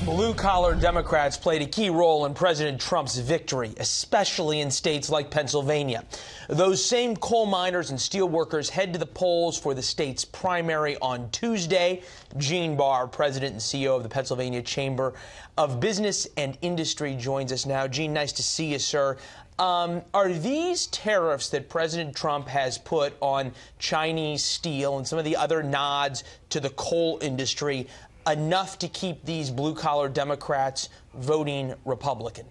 Blue-collar Democrats played a key role in President Trump's victory, especially in states like Pennsylvania. Those same coal miners and steel workers head to the polls for the state's primary on Tuesday. Gene Barr, president and CEO of the Pennsylvania Chamber of Business and Industry, joins us now. Gene, nice to see you, sir. Are these tariffs that President Trump has put on Chinese steel and some of the other nods to the coal industry enough to keep these blue-collar Democrats voting Republican?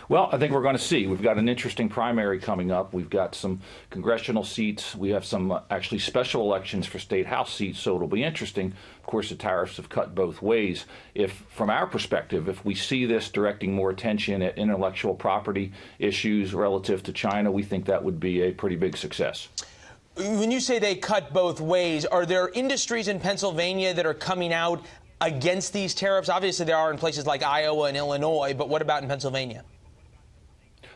Well, I think we're going to see. We've got an interesting primary coming up. We've got some congressional seats. We have some actually special elections for state house seats, so it'll be interesting. Of course, the tariffs have cut both ways. From our perspective, if we see this directing more attention at intellectual property issues relative to China, we think that would be a pretty big success. When you say they cut both ways, are there industries in Pennsylvania that are coming out against these tariffs? Obviously, there are in places like Iowa and Illinois, but what about in Pennsylvania?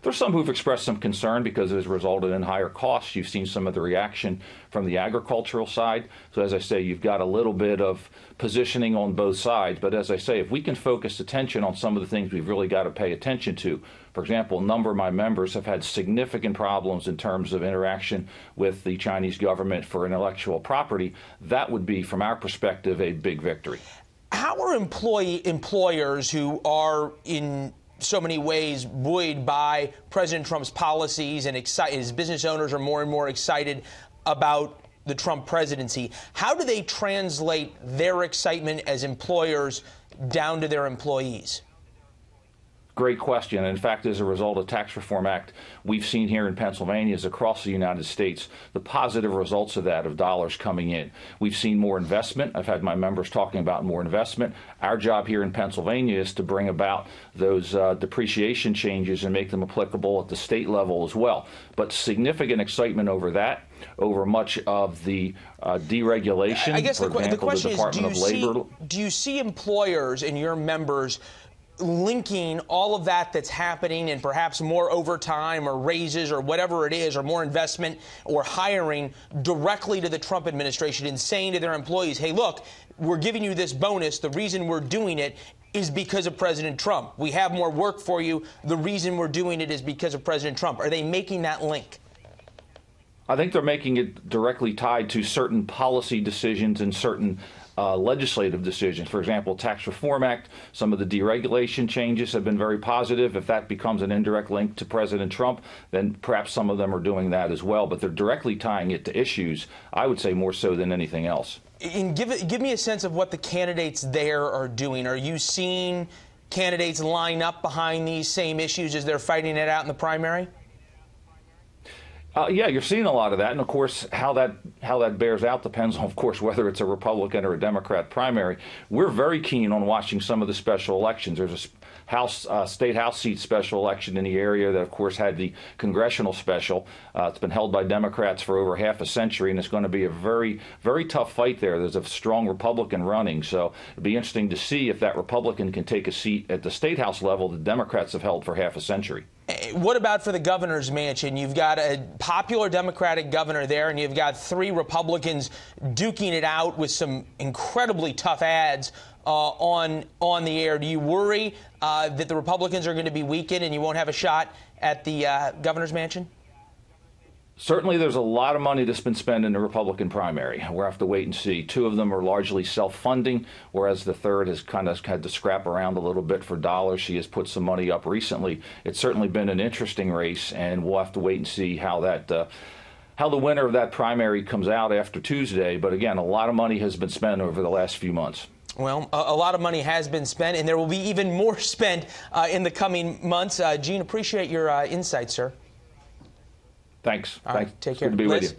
There's some who've expressed some concern because it has resulted in higher costs. You've seen some of the reaction from the agricultural side. So as I say, you've got a little bit of positioning on both sides. But as I say, if we can focus attention on some of the things we've really got to pay attention to. For example, a number of my members have had significant problems in terms of interaction with the Chinese government for intellectual property. That would be, from our perspective, a big victory. How are employers who are in so many ways buoyed by President Trump's policies and his business owners are more and more excited about the Trump presidency, how do they translate their excitement as employers down to their employees? Great question. In fact, as a result of Tax Reform Act, we've seen here in Pennsylvania, as across the United States, the positive results of that, of dollars coming in. We've seen more investment. I've had my members talking about more investment. Our job here in Pennsylvania is to bring about those depreciation changes and make them applicable at the state level as well. But significant excitement over that, over much of the deregulation. I guess for the example, question the Department of Labor. Do you see employers and your members linking all of that's happening and perhaps more overtime or raises or whatever it is or more investment or hiring directly to the Trump administration and saying to their employees, hey, look, we're giving you this bonus. The reason we're doing it is because of President Trump. We have more work for you. The reason we're doing it is because of President Trump. Are they making that link? I think they're making it directly tied to certain policy decisions and certain legislative decisions. For example, Tax Reform Act, some of the deregulation changes have been very positive. If that becomes an indirect link to President Trump, then perhaps some of them are doing that as well. But they're directly tying it to issues, I would say, more so than anything else. And give me a sense of what the candidates there are doing. Are you seeing candidates line up behind these same issues as they're fighting it out in the primary? Yeah, you're seeing a lot of that, and of course, how that bears out depends on, of course, whether it's a Republican or a Democrat primary. We're very keen on watching some of the special elections. There's a state house seat special election in the area that, of course, had the congressional special. It's been held by Democrats for over half a century, and it's going to be a very, very tough fight there. There's a strong Republican running, so it'd be interesting to see if that Republican can take a seat at the state house level that Democrats have held for half a century. What about for the governor's mansion? You've got a popular Democratic governor there, and you've got three Republicans duking it out with some incredibly tough ads on the air. Do you worry that the Republicans are going to be weakened and you won't have a shot at the governor's mansion? Certainly, there's a lot of money that's been spent in the Republican primary. We'll have to wait and see. Two of them are largely self-funding, whereas the third has kind of had to scrap around a little bit for dollars. She has put some money up recently. It's certainly been an interesting race, and we'll have to wait and see how the winner of that primary comes out after Tuesday. But again, a lot of money has been spent over the last few months. Well, a lot of money has been spent, and there will be even more spent in the coming months. Gene, appreciate your insight, sir. Thanks. All right, take care. Good to be with you.